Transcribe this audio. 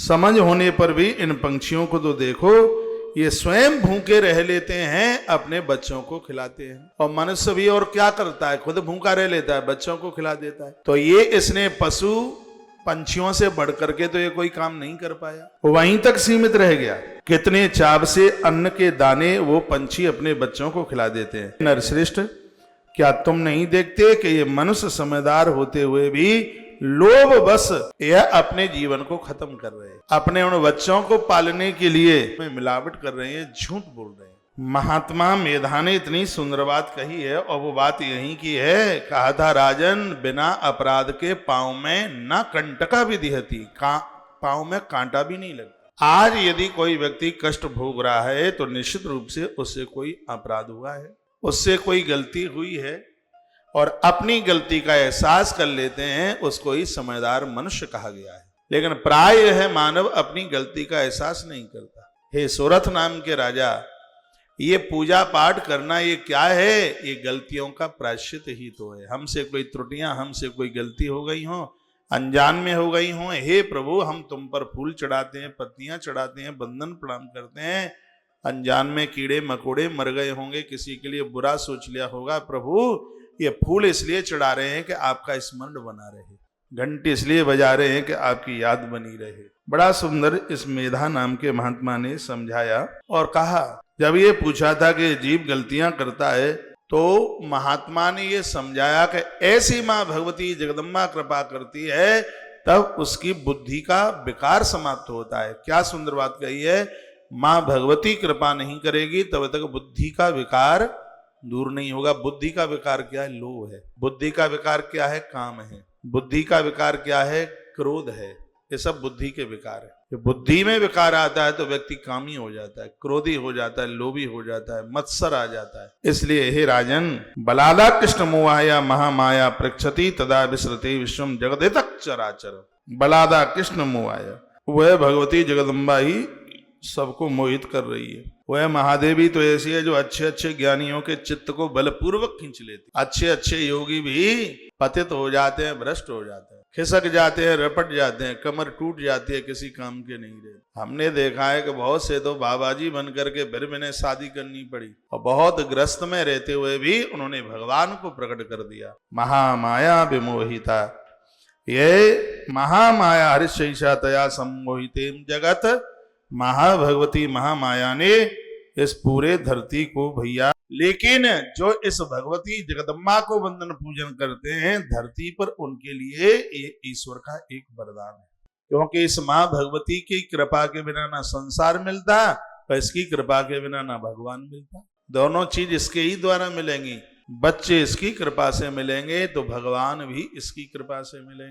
समझ होने पर भी इन पंछियों को तो देखो, ये स्वयं भूखे रह लेते हैं, अपने बच्चों को खिलाते हैं। और मनुष्य भी और क्या करता है, खुद भूखा रह लेता है, बच्चों को खिला देता है। तो ये इसने पशु पंछियों से बढ़ करके तो ये कोई काम नहीं कर पाया, वहीं तक सीमित रह गया। कितने चाव से अन्न के दाने वो पंछी अपने बच्चों को खिला देते हैं। नरश्रेष्ठ, क्या तुम नहीं देखते कि ये मनुष्य समझदार होते हुए भी लोभ बस यह अपने जीवन को खत्म कर रहे हैं, अपने उन बच्चों को पालने के लिए मिलावट कर रहे हैं, झूठ बोल रहे हैं। महात्मा मेधा ने इतनी सुंदर बात कही है, और वो बात यही की है, कहा था राजन, बिना अपराध के पांव में न कंटका भी दिहती, पांव में कांटा भी नहीं लगता। आज यदि कोई व्यक्ति कष्ट भोग रहा है तो निश्चित रूप से उससे कोई अपराध हुआ है, उससे कोई गलती हुई है, और अपनी गलती का एहसास कर लेते हैं, उसको ही समझदार मनुष्य कहा गया है। लेकिन प्राय यह मानव अपनी गलती का एहसास नहीं करता। हे सुरथ नाम के राजा, ये पूजा पाठ करना ये क्या है, ये गलतियों का प्रायश्चित ही तो है। हमसे कोई त्रुटियां, हमसे कोई गलती हो गई हो, अनजान में हो गई हो, हे प्रभु हम तुम पर फूल चढ़ाते हैं, पत्तियां चढ़ाते हैं, बंदन प्रणाम करते हैं, अनजान में कीड़े मकोड़े मर गए होंगे, किसी के लिए बुरा सोच लिया होगा, प्रभु ये फूल इसलिए चढ़ा रहे हैं कि आपका स्मरण बना रहे, घंटी इसलिए बजा रहे हैं कि आपकी याद बनी रहे। बड़ा सुंदर इस मेधा नाम के महात्मा ने समझाया और कहा, जब ये पूछा था कि जीव गलतियां करता है, तो महात्मा ने ये समझाया कि ऐसी मां भगवती जगदम्बा कृपा करती है, तब उसकी बुद्धि का विकार समाप्त होता है। क्या सुंदर बात कही है, मां भगवती कृपा नहीं करेगी तब तक बुद्धि का विकार दूर नहीं होगा। बुद्धि का विकार क्या है, लोभ है। बुद्धि का विकार क्या है, काम है। बुद्धि का विकार क्या है, क्रोध है। ये सब बुद्धि के विकार है। जब बुद्धि में विकार आता है तो व्यक्ति कामी हो जाता है, क्रोधी हो जाता है, लोभी हो जाता है, मत्सर आ जाता है। इसलिए हे राजन, बलादा कृष्ण मोहाया महामाया प्रक्षति तदा विसृते विश्वम जगदेतक चराचर। बलादा कृष्ण मोहाया, वह भगवती जगदम्बा ही सबको मोहित कर रही है। वह महादेवी तो ऐसी है जो अच्छे अच्छे ज्ञानियों के चित्त को बलपूर्वक खींच लेती। अच्छे अच्छे योगी भी पतित हो जाते हैं, भ्रष्ट हो जाते हैं, खिसक जाते हैं, रपट जाते हैं, कमर टूट जाती है, किसी काम के नहीं रहे। हमने देखा है कि बहुत से तो बाबाजी बन करके फिर मैंने शादी करनी पड़ी, और बहुत ग्रस्त में रहते हुए भी उन्होंने भगवान को प्रकट कर दिया। महामाया विमोहिता, ये महामाया हरिशैषा तया सम्मोहितेम जगत, महाभगवती महामाया ने इस पूरे धरती को भैया, लेकिन जो इस भगवती जगदम्बा को वंदन पूजन करते हैं धरती पर, उनके लिए ईश्वर का एक वरदान है। क्योंकि इस मां भगवती की कृपा के बिना ना संसार मिलता, और इसकी कृपा के बिना ना भगवान मिलता। दोनों चीज इसके ही द्वारा मिलेंगी। बच्चे इसकी कृपा से मिलेंगे तो भगवान भी इसकी कृपा से मिलेंगे।